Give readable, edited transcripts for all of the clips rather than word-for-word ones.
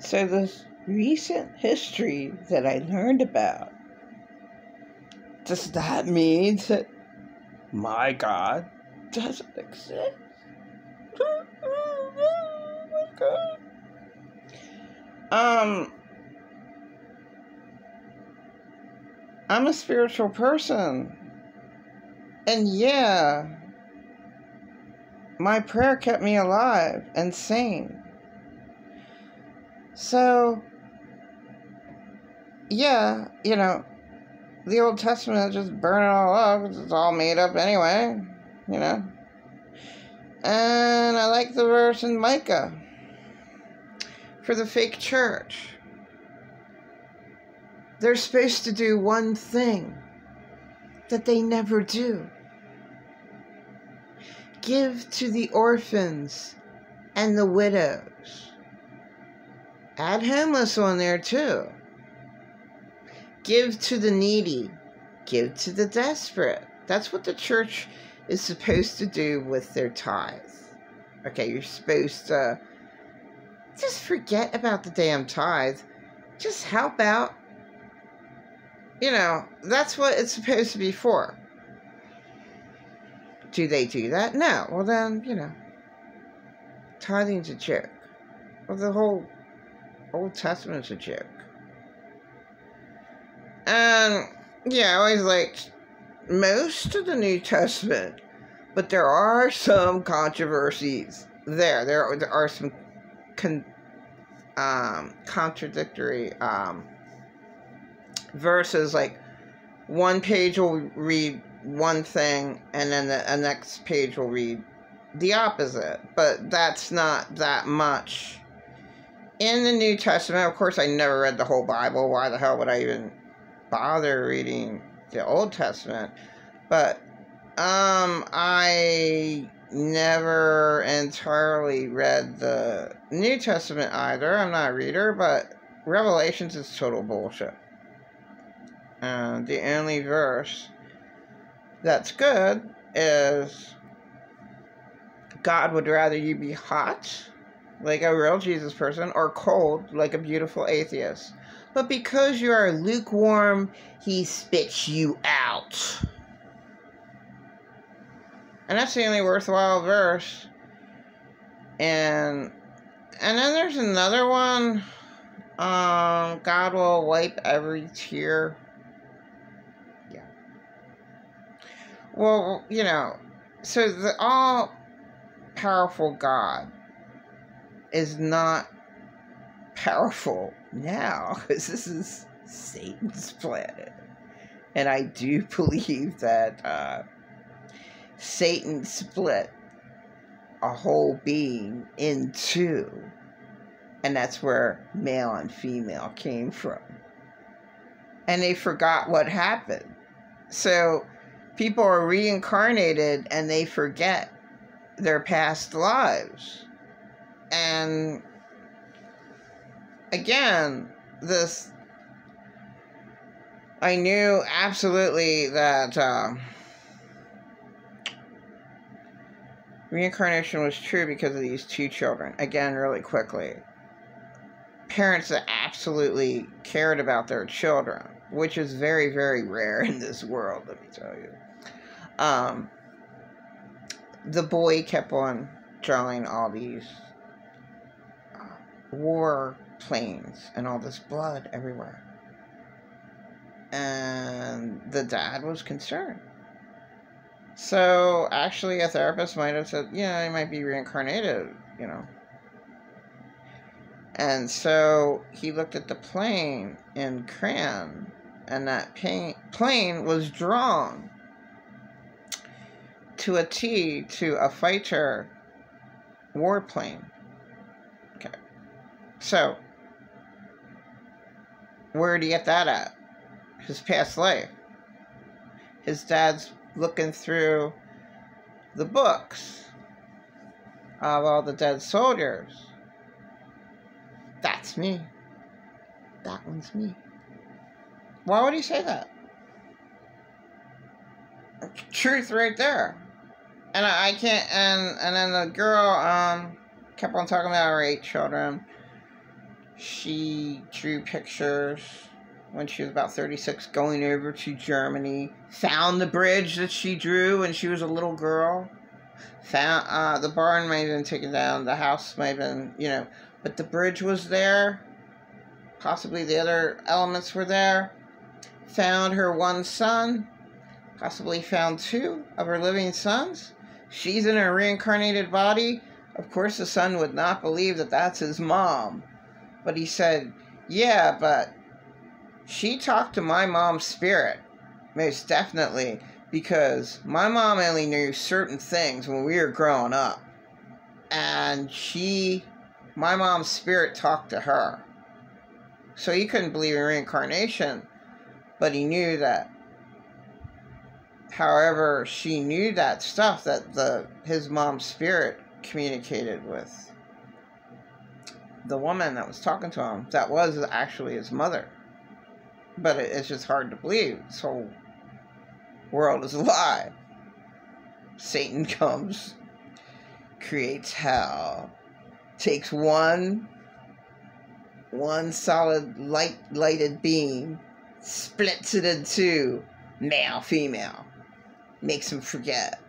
So this recent history that I learned about, does that mean that my God doesn't exist? Oh my God. I'm a spiritual person. And yeah, my prayer kept me alive and sane. So, yeah, the Old Testament, just burn it all up. It's all made up anyway, And I like the verse in Micah for the fake church. They're supposed to do one thing that they never do. Give to the orphans and the widows. Add homeless on there too. Give to the needy. Give to the desperate. That's what the church is supposed to do with their tithes. Okay, you're supposed to just forget about the damn tithe. Just help out. That's what it's supposed to be for. Do they do that? No. Well then, tithing's a joke. Well, the whole Old Testament's a joke. And, I always liked most of the New Testament, but there are some controversies there. There are some contradictory verses. Like, one page will read one thing, and then the next page will read the opposite. But that's not that much in the New Testament. Of course, I never read the whole Bible. Why the hell would I even bother reading the Old Testament? But I never entirely read the New Testament either. I'm not a reader, but Revelations is total bullshit. The only verse that's good is God would rather you be hot, like a real Jesus person, or cold, like a beautiful atheist. But because you are lukewarm, he spits you out. And that's the only worthwhile verse. And then there's another one. God will wipe every tear. Yeah. Well, so the all-powerful God is not powerful now, because this is Satan's planet. And I do believe that Satan split a whole being in two, and that's where male and female came from. And they forgot what happened. So people are reincarnated and they forget their past lives. And again, I knew absolutely that reincarnation was true because of these two children. Again, really quickly. Parents that absolutely cared about their children, which is very, very rare in this world, let me tell you. The boy kept on drawing all these war planes and all this blood everywhere. And the dad was concerned. So, actually, a therapist might have said, he might be reincarnated, And so, he looked at the plane in crayon, and that plane was drawn to a T to a fighter warplane. Okay. So, where did he get that at? His past life. His dad's looking through the books of all the dead soldiers. That's me. That one's me. Why would he say that? Truth right there. And I can't, and then the girl kept on talking about her 8 children. She drew pictures when she was about 36, going over to Germany. Found the bridge that she drew when she was a little girl. Found the barn might have been taken down. The house might have been, you know, but the bridge was there. Possibly the other elements were there. Found her one son. Possibly found two of her living sons. She's in her reincarnated body. Of course, the son would not believe that that's his mom. But he said, yeah, but she talked to my mom's spirit. Most definitely. Because my mom only knew certain things when we were growing up. And my mom's spirit talked to her. So he couldn't believe in reincarnation. But he knew that, however, she knew that stuff that his mom's spirit communicated with the woman that was talking to him. That was actually his mother. But it's just hard to believe. This whole world is a lie. Satan comes, creates hell, takes one solid lighted beam, splits it in two, male, female, makes him forget.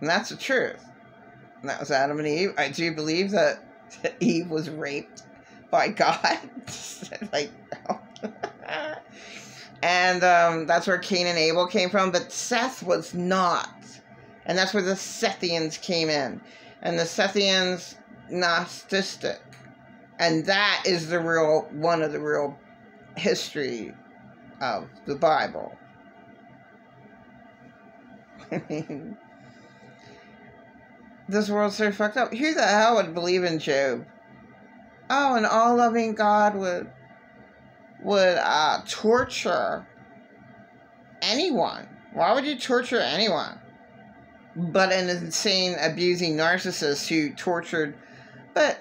And that's the truth. And that was Adam and Eve. I do believe that Eve was raped by God. Like, and that's where Cain and Abel came from, but Seth was not. And that's where the Sethians came in. And the Sethians, Gnostic. And that is one of the real history of the Bible. I mean, this world's so fucked up. Who the hell would believe in Job? Oh, an all-loving God would torture anyone. Why would you torture anyone? But an insane, abusing narcissist who tortured. But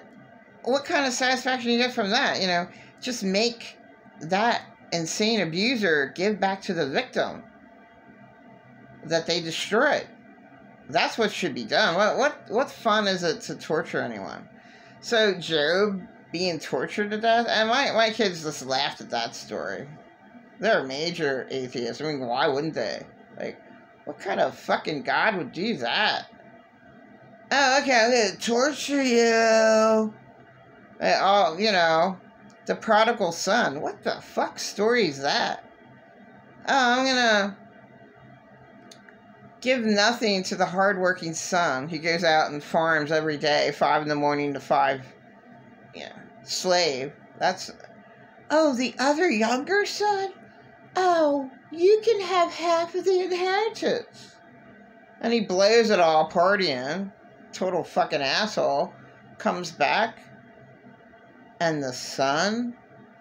what kind of satisfaction you get from that? You know, just make that insane abuser give back to the victim that they destroyed. That's what should be done. What fun is it to torture anyone? So Job being tortured to death, and my kids just laughed at that story. They're major atheists. I mean, why wouldn't they? Like, what kind of fucking God would do that? Oh, okay, I'm gonna torture you. Oh, you know, the prodigal son. What the fuck story is that? Oh, I'm gonna give nothing to the hardworking son who goes out and farms every day, 5 in the morning to 5, slave. That's, oh, the other younger son? Oh, you can have half of the inheritance. And he blows it all partying. Total fucking asshole. Comes back. And the son,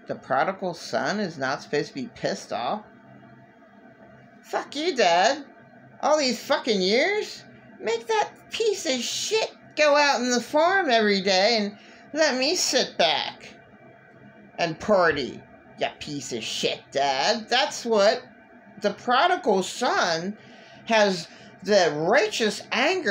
the prodigal son, is not supposed to be pissed off. Fuck you, Dad. All these fucking years? Make that piece of shit go out in the farm every day and let me sit back and party. You piece of shit, Dad. That's what the prodigal son has, the righteous anger